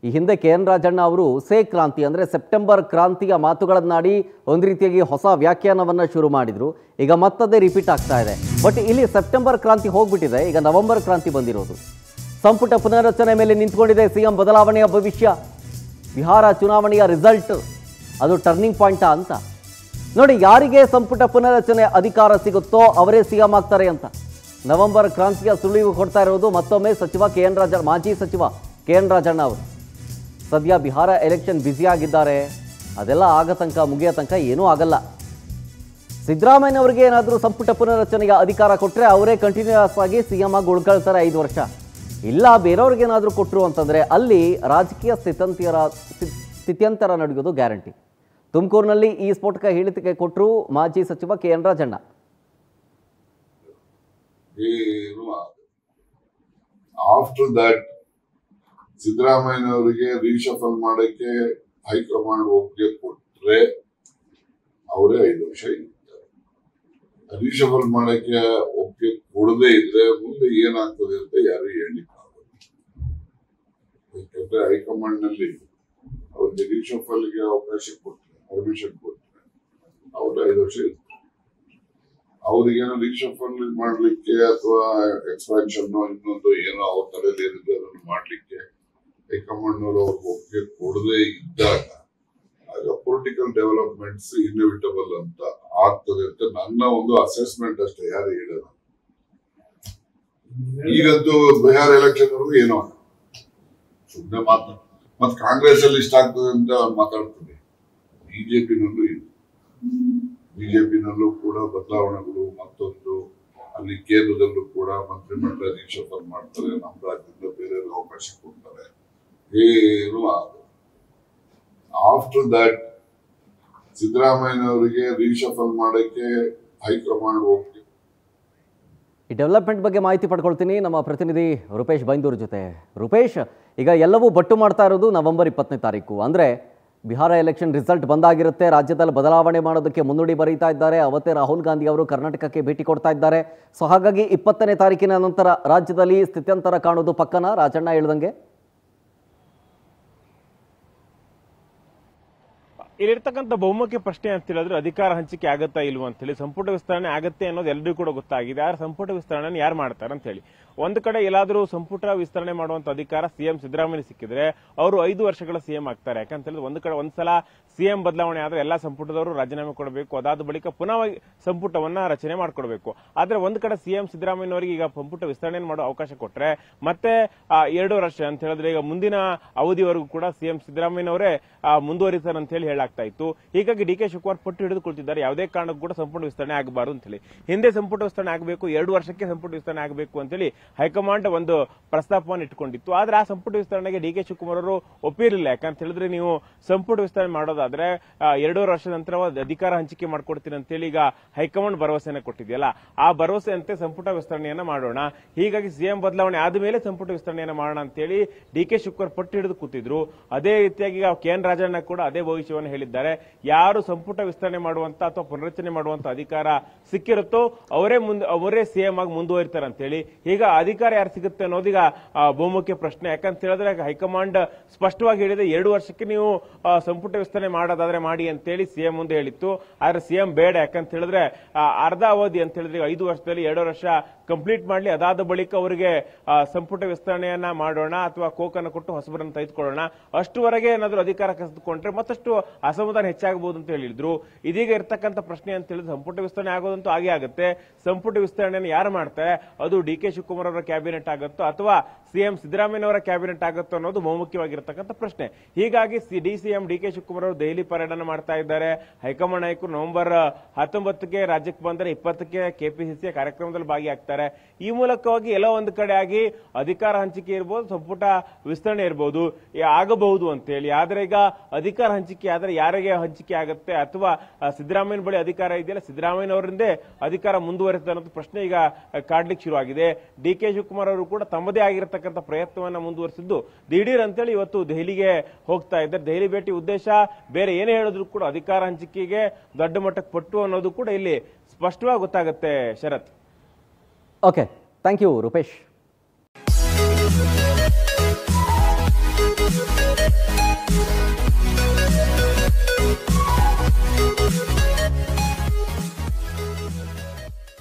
ಈ ಹಿಂದೆ KN ರಾಜಣ್ಣ ಅವರು ಸೇ ಕ್ರಾಂತಿ ಅಂದರೆ ಸೆಪ್ಟೆಂಬರ್ ಕ್ರಾಂತಿಯ ಮಾತುಗಳನ್ನಾಡಿ ಒಂದು ರೀತಿಯಾಗಿ ಹೊಸ ವ್ಯಾಖ್ಯಾನವನ್ನು ಶುರು ಮಾಡಿದರು. ಈಗ ಮತ್ತದೇ ರಿಪೀಟ್ ಆಗ್ತಾ ಇದೆ. ಬಟ್ ಇಲ್ಲಿ ಸೆಪ್ಟೆಂಬರ್ ಕ್ರಾಂತಿ ಹೋಗ್ಬಿಟ್ಟಿದೆ, ಈಗ ನವೆಂಬರ್ ಕ್ರಾಂತಿ ಬಂದಿರೋದು. ಸಂಪುಟ ಪುನರ್ರಚನೆ ಮೇಲೆ ನಿಂತ್ಕೊಂಡಿದೆ ಸಿಎಂ ಬದಲಾವಣೆಯ ಭವಿಷ್ಯ. ಬಿಹಾರ ಚುನಾವಣೆಯ ರಿಸಲ್ಟ್ ಅದು ಟರ್ನಿಂಗ್ ಪಾಯಿಂಟಾ ಅಂತ ನೋಡಿ. ಯಾರಿಗೆ ಸಂಪುಟ ಪುನರ್ರಚನೆ ಅಧಿಕಾರ ಸಿಗುತ್ತೋ ಅವರೇ ಸಿಎಂ ಆಗ್ತಾರೆ ಅಂತ ನವೆಂಬರ್ ಕ್ರಾಂತಿಯ ಸುಳಿವು ಕೊಡ್ತಾ ಇರೋದು ಮತ್ತೊಮ್ಮೆ ಸಚಿವ ಮಾಜಿ ಸಚಿವ KN ರಾಜಣ್ಣ ಅವರು. ಸದ್ಯ ಬಿಹಾರ ಎಲೆಕ್ಷನ್ ಬ್ಯುಸಿಯಾಗಿದ್ದಾರೆ. ಅದೆಲ್ಲ ಆಗ ತನಕ ಮುಗಿಯೋ ತನಕ ಏನೂ ಆಗಲ್ಲ. ಸಿದ್ದರಾಮಯ್ಯನವರಿಗೆ ಏನಾದರೂ ಸಂಪುಟ ಪುನರ್ರಚನೆಗೆ ಅಧಿಕಾರ ಕೊಟ್ಟರೆ ಅವರೇ ಕಂಟಿನ್ಯೂಯಸ್ ಆಗಿ ಸಿಎಂ ಆಗಿ ಉಳ್ಕೊಳ್ತಾರೆ 5 ವರ್ಷ. ಇಲ್ಲ ಬೇರೆಯವ್ರಿಗೆ ಏನಾದರೂ ಕೊಟ್ಟರು ಅಂತಂದರೆ ಅಲ್ಲಿ ರಾಜಕೀಯ ಸ್ಥಿತ್ಯಂತರ ನಡೆಯೋದು ಗ್ಯಾರಂಟಿ. ತುಮಕೂರಿನಲ್ಲಿ ಈ ಸ್ಫೋಟಕ ಹೇಳಿಕೆ ಕೊಟ್ಟರು ಮಾಜಿ ಸಚಿವ KN ರಾಜಣ್ಣ. ಆಫ್ಟರ್ ದಟ್ ಸಿದ್ದರಾಮಯ್ಯನವರಿಗೆ ರೀಶಫಲ್ ಮಾಡಕ್ಕೆ ಹೈಕಮಾಂಡ್ ಒಪ್ಪಿಗೆ ಕೊಟ್ರೆ ಅವರೇ 5 ವರ್ಷ ಇರ್ತಾರೆ. ರೀಶಫಲ್ ಮಾಡಕ್ಕೆ ಒಪ್ಪಿಗೆ ಕೊಡದೇ ಇದ್ರೆ ಮುಂದೆ ಏನಾಗ್ತದೆ ಅಂತ ಯಾರು ಹೇಳಿಕ್ಕಾಗಲ್ಲ. ಯಾಕಂದ್ರೆ ಹೈಕಮಾಂಡ್ ನಲ್ಲಿ ಅವ್ರಿಗೆ ರೀಶಫಲ್ಗೆ ಅವಕಾಶ ಕೊಟ್ರೆ, ಪರ್ಮಿಷನ್ ಕೊಟ್ರೆ ಅವ್ರು 5 ವರ್ಷ ಇರ್ತಾರೆ. ಅವ್ರಿಗೇನೋ ರೀಶಫಲ್ ಮಾಡ್ಲಿಕ್ಕೆ ಅಥವಾ ಎಕ್ಸ್ಪಾನ್ಷನ್ ಇನ್ನೊಂದು ಏನೋ ಅವ್ರ ತಲೆಯಲ್ಲಿ ಏನಿದೆ ಅದನ್ನು ಮಾಡ್ಲಿಕ್ಕೆ ಹೈಕಮಾಂಡ್ ನವರು ಅವ್ರಿಗೆ ಒಪ್ಪಿಗೆ ಕೊಡದೇ ಇದ್ದಾಗ ಆಗ ಪೊಲಿಟಿಕಲ್ ಡೆವಲಪ್ಮೆಂಟ್ಸ್ ಇನ್ಎವಿಟಬಲ್ ಅಂತ ಆಗ್ತದೆ ಅಂತ ನನ್ನ ಒಂದು ಅಸೆಸ್ಮೆಂಟ್ ಅಷ್ಟೇ, ಯಾರು ಹೇಳಲ್ಲ. ಈಗಂತೂ ಬಿಹಾರ ಎಲೆಕ್ಷನ್ ವರೆಗೂ ಏನೋ ಸುಮ್ಮನೆ ಮತ್ ಕಾಂಗ್ರೆಸ್ ಅಲ್ಲಿ ಇಷ್ಟ ಆಗ್ತದೆ ಅಂತ ಮಾತಾಡ್ತದೆ. ಬಿಜೆಪಿನಲ್ಲೂ ಕೂಡ ಬದಲಾವಣೆಗಳು, ಮತ್ತೊಂದು ಅಲ್ಲಿ ಕೇಂದ್ರದಲ್ಲೂ ಕೂಡ ಮಂತ್ರಿಮಂಡಲ ರೀಶಫಲ್ ಮಾಡ್ತಾರೆ, ನಮ್ಮ ರಾಜ್ಯದಿಂದ ಬೇರೆ ಅವಕಾಶ ಕೊಡ್ತಾರೆ, ಏನು ಆಗಲ್ಲ. ಆಫ್ಟರ್ ದಟ್ ಸಿದ್ದರಾಮಯ್ಯನವರಿಗೆ ರೀಶಫಲ್ ಮಾಡಕ್ಕೆ ಹೈಕಮಾಂಡ್ ಒಪ್ಪಿಗೆ. ಈ ಡೆವಲಪ್ಮೆಂಟ್ ಬಗ್ಗೆ ಮಾಹಿತಿ ಪಡ್ಕೊಳ್ತೀನಿ ನಮ್ಮ ಪ್ರತಿನಿಧಿ ರೂಪೇಶ್ ಬೈಂದೂರ್ ಜೊತೆ. ರೂಪೇಶ್, ಈಗ ಎಲ್ಲವೂ ಬಟ್ಟು ಮಾಡ್ತಾ ಇರೋದು ನವೆಂಬರ್ 20ನೇ ತಾರೀಕು ಅಂದರೆ ಬಿಹಾರ ಎಲೆಕ್ಷನ್ ರಿಸಲ್ಟ್ ಬಂದಾಗಿರುತ್ತೆ. ರಾಜ್ಯದಲ್ಲಿ ಬದಲಾವಣೆ ಮಾಡೋದಕ್ಕೆ ಮುನ್ನುಡಿ ಬರೀತಾ ಇದ್ದಾರೆ. ಅವತ್ತೇ ರಾಹುಲ್ ಗಾಂಧಿ ಅವರು ಕರ್ನಾಟಕಕ್ಕೆ ಭೇಟಿ ಕೊಡ್ತಾ ಇದ್ದಾರೆ. ಸೊ ಹಾಗಾಗಿ 20ನೇ ತಾರೀಕಿನ ನಂತರ ರಾಜ್ಯದಲ್ಲಿ ಸ್ಥಿತ್ಯಂತರ ಕಾಣೋದು ಪಕ್ಕನ ರಾಜಣ್ಣ ಹೇಳ್ದಂಗೆ? ಇಲ್ಲಿರ್ತಕ್ಕಂಥ ಬಹುಮುಖ್ಯ ಪ್ರಶ್ನೆ ಅಂತ ಹೇಳಿದ್ರೆ ಅಧಿಕಾರ ಹಂಚಿಕೆ ಆಗತ್ತಾ ಇಲ್ವಾ ಅಂತ ಹೇಳಿ. ಸಂಪುಟ ವಿಸ್ತರಣೆ ಆಗತ್ತೆ ಅನ್ನೋದು ಎಲ್ಲರಿಗೂ ಕೂಡ ಗೊತ್ತಾಗಿದೆ. ಆದ್ರೆ ಸಂಪುಟ ವಿಸ್ತರಣೆ ಯಾರು ಮಾಡ್ತಾರೆ ಅಂತ ಹೇಳಿ ಒಂದು ಕಡೆ ಎಲ್ಲಾದ್ರೂ ಸಂಪುಟ ವಿಸ್ತರಣೆ ಮಾಡುವಂತ ಅಧಿಕಾರ ಸಿಎಂ ಸಿದ್ದರಾಮಯ್ಯ ಸಿಕ್ಕಿದ್ರೆ ಅವರು 5 ವರ್ಷಗಳ ಸಿಎಂ ಆಗ್ತಾರೆ. ಯಾಕಂತ ಹೇಳಿದ್ರೆ ಒಂದು ಕಡೆ ಒಂದ್ಸಲ ಸಿಎಂ ಬದಲಾವಣೆ ಆದ್ರೆ ಎಲ್ಲಾ ಸಂಪುಟದವರು ರಾಜೀನಾಮೆ ಕೊಡಬೇಕು. ಅದಾದ ಬಳಿಕ ಪುನಃ ಸಂಪುಟವನ್ನ ರಚನೆ ಮಾಡ್ಕೊಡ್ಬೇಕು. ಆದ್ರೆ ಒಂದ್ ಕಡೆ ಸಿಎಂ ಸಿದ್ದರಾಮಯ್ಯನವರಿಗೆ ಈಗ ಸಂಪುಟ ವಿಸ್ತರಣೆ ಮಾಡೋ ಅವಕಾಶ ಕೊಟ್ರೆ ಮತ್ತೆ 2 ವರ್ಷ ಅಂತ ಹೇಳಿದ್ರೆ ಈಗ ಮುಂದಿನ ಅವಧಿವರೆಗೂ ಕೂಡ ಸಿಎಂ ಸಿದ್ದರಾಮಯ್ಯನವರೇ ಮುಂದುವರಿತಾರೆ ಅಂತ ಹೇಳಿ ಹೇಳಾಗ್ತಾ ಇತ್ತು. ಹೀಗಾಗಿ DK ಶಿವಕುಮಾರ್ ಪಟ್ಟು ಹಿಡಿದು ಕೊಳ್ತಿದ್ದಾರೆ, ಯಾವುದೇ ಕಾರಣಕ್ಕೂ ಕೂಡ ಸಂಪುಟ ವಿಸ್ತರಣೆ ಆಗಬಾರದು ಅಂತ ಹೇಳಿ. ಹಿಂದೆ ಸಂಪುಟ ವಿಸ್ತರಣೆ ಆಗಬೇಕು, 2 ವರ್ಷಕ್ಕೆ ಸಂಪುಟ ವಿಸ್ತರಣೆ ಆಗಬೇಕು ಅಂತ ಹೇಳಿ ಹೈಕಮಾಂಡ್ ಒಂದು ಪ್ರಸ್ತಾಪವನ್ನು ಇಟ್ಕೊಂಡಿತ್ತು. ಆದ್ರೆ ಆ ಸಂಪುಟ ವಿಸ್ತರಣೆಗೆ DK ಶಿವಕುಮಾರ್ ಅವರು ಒಪ್ಪಿರಲಿಲ್ಲ. ಯಾಕಂತ ಹೇಳಿದ್ರೆ ನೀವು ಸಂಪುಟ ವಿಸ್ತರಣೆ ಮಾಡೋದಾದ್ರೆ 2 ವರ್ಷದ ನಂತರ ಅಧಿಕಾರ ಹಂಚಿಕೆ ಮಾಡ್ಕೊಡ್ತೀನಿ ಅಂತ ಹೇಳಿ ಈಗ ಹೈಕಮಾಂಡ್ ಭರವಸೆಯನ್ನು ಕೊಟ್ಟಿದೆಯಲ್ಲ, ಆ ಭರವಸೆಯಂತೆ ಸಂಪುಟ ವಿಸ್ತರಣೆಯನ್ನ ಮಾಡೋಣ, ಹೀಗಾಗಿ ಸಿಎಂ ಬದಲಾವಣೆ ಆದ್ಮೇಲೆ ಸಂಪುಟ ವಿಸ್ತರಣೆಯನ್ನ ಮಾಡೋಣ ಅಂತ ಹೇಳಿ DK ಶಿವಕುಮಾರ್ ಪಟ್ಟು ಹಿಡಿದು ಕೂತಿದ್ರು. ಅದೇ ರೀತಿಯಾಗಿ KN ರಾಜಣ್ಣ ಕೂಡ ಅದೇ ಭವಿಷ್ಯವನ್ನು ಹೇಳಿದ್ದಾರೆ. ಯಾರು ಸಂಪುಟ ವಿಸ್ತರಣೆ ಮಾಡುವಂತ ಅಥವಾ ಪುನರಚನೆ ಮಾಡುವಂತ ಅಧಿಕಾರ ಸಿಕ್ಕಿರುತ್ತೋ ಅವರೇ ಸಿಎಂ ಆಗಿ ಮುಂದುವರಿತಾರೆ ಅಂತ ಹೇಳಿ. ಈಗ ಅಧಿಕಾರ ಯಾರು ಸಿಗುತ್ತೆ ಅನ್ನೋದೀಗ ಬಹುಮುಖ್ಯ ಪ್ರಶ್ನೆ. ಯಾಕಂತ ಹೇಳಿದ್ರೆ ಹೈಕಮಾಂಡ್ ಸ್ಪಷ್ಟವಾಗಿ ಹೇಳಿದೆ 2 ವರ್ಷಕ್ಕೆ ನೀವು ಸಂಪುಟ ವಿಸ್ತರಣೆ ಮಾಡೋದಾದ್ರೆ ಮಾಡಿ ಅಂತ ಹೇಳಿ ಸಿಎಂ ಮುಂದೆ ಹೇಳಿತ್ತು. ಆದ್ರೆ ಸಿಎಂ ಬೇಡ, ಯಾಕಂತ ಹೇಳಿದ್ರೆ ಅರ್ಧ ಅವಧಿ ಅಂತ ಹೇಳಿದ್ರೆ 5 ವರ್ಷದಲ್ಲಿ 2 ವರ್ಷ ಕಂಪ್ಲೀಟ್ ಮಾಡ್ಲಿ, ಅದಾದ ಬಳಿಕ ಅವರಿಗೆ ಸಂಪುಟ ವಿಸ್ತರಣೆಯನ್ನ ಮಾಡೋಣ ಅಥವಾ ಕೋಕನ್ನು ಕೊಟ್ಟು ಹೊಸಬರನ್ನು ತೆಗೆದುಕೊಳ್ಳೋಣ, ಅಷ್ಟುವರೆಗೆ ಏನಾದರೂ ಅಧಿಕಾರ ಕಸಿದುಕೊಂಡ್ರೆ ಮತ್ತಷ್ಟು ಅಸಮಾಧಾನ ಹೆಚ್ಚಾಗಬಹುದು ಅಂತ ಹೇಳಿದ್ರು. ಇದೀಗ ಇರ್ತಕ್ಕಂಥ ಪ್ರಶ್ನೆ ಅಂತ ಹೇಳಿದ್ರೆ ಸಂಪುಟ ವಿಸ್ತರಣೆ ಆಗೋದಂತೂ ಹಾಗೆ ಆಗುತ್ತೆ. ಸಂಪುಟ ವಿಸ್ತರಣೆಯನ್ನು ಯಾರು ಮಾಡ್ತಾರೆ, ಅದು DK ಶಿವಕುಮಾರ್ ಅವರ ಕ್ಯಾಬಿನೆಟ್ ಆಗುತ್ತೋ ಅಥವಾ ಸಿಎಂ ಸಿದ್ದರಾಮಯ್ಯನವರ ಕ್ಯಾಬಿನೆಟ್ ಆಗುತ್ತೋ ಅನ್ನೋದು ಬಹುಮುಖ್ಯವಾಗಿರ್ತಕ್ಕಂಥ ಪ್ರಶ್ನೆ. ಹೀಗಾಗಿ ಸಿಎಂ DK ಶಿವಕುಮಾರ್ ಅವರು ದೆಹಲಿ ಪರೇಡ್ ಅನ್ನು ಮಾಡ್ತಾ ಇದ್ದಾರೆ. ಹೈಕಮಾಂಡ್ ನಾಯಕರು ನವೆಂಬರ್ 19ಕ್ಕೆ ರಾಜ್ಯಕ್ಕೆ ಬಂದರೆ 20ಕ್ಕೆ KPCC ಕಾರ್ಯಕ್ರಮದಲ್ಲಿ ಭಾಗಿಯಾಗ್ತಾರೆ. ಈ ಮೂಲಕವಾಗಿ ಎಲ್ಲ ಒಂದು ಕಡೆ ಆಗಿ ಅಧಿಕಾರ ಹಂಚಿಕೆ ಇರಬಹುದು, ಸಂಪುಟ ವಿಸ್ತರಣೆ ಇರಬಹುದು, ಆಗಬಹುದು ಅಂತ ಹೇಳಿ. ಆದ್ರೆ ಈಗ ಅಧಿಕಾರ ಹಂಚಿಕೆ ಆದ್ರೆ ಯಾರಿಗೆ ಹಂಚಿಕೆ ಆಗುತ್ತೆ ಅಥವಾ ಸಿದ್ದರಾಮಯ್ಯನ ಬಳಿ ಅಧಿಕಾರ ಇದೆಯಲ್ಲ, ಸಿದ್ದರಾಮಯ್ಯನವರಿಂದೇ ಅಧಿಕಾರ ಮುಂದುವರಿಸುತ್ತೆ ಅನ್ನೋದು ಪ್ರಶ್ನೆ ಈಗ ಕಾಡ್ಲಿಕ್ಕೆ ಶುರುವಾಗಿದೆ. DK ಶಿವಕುಮಾರ್ ಅವರು ಕೂಡ ತಮ್ಮದೇ ಆಗಿರತಕ್ಕಂಥ ಪ್ರಯತ್ನವನ್ನ ಮುಂದುವರಿಸಿದ್ದು ದಿಢೀರ್ ಅಂತೇಳಿ ಇವತ್ತು ದೆಹಲಿಗೆ ಹೋಗ್ತಾ ಇದ್ದಾರೆ. ದೆಹಲಿ ಭೇಟಿ ಉದ್ದೇಶ ಬೇರೆ ಏನೇ ಹೇಳಿದ್ರು ಕೂಡ ಅಧಿಕಾರ ಹಂಚಿಕೆಗೆ ದೊಡ್ಡ ಮಟ್ಟಕ್ಕೆ ಪಟ್ಟು ಅನ್ನೋದು ಕೂಡ ಇಲ್ಲಿ ಸ್ಪಷ್ಟವಾಗಿ ಗೊತ್ತಾಗುತ್ತೆ. Sharath. Okay, thank you Rupesh.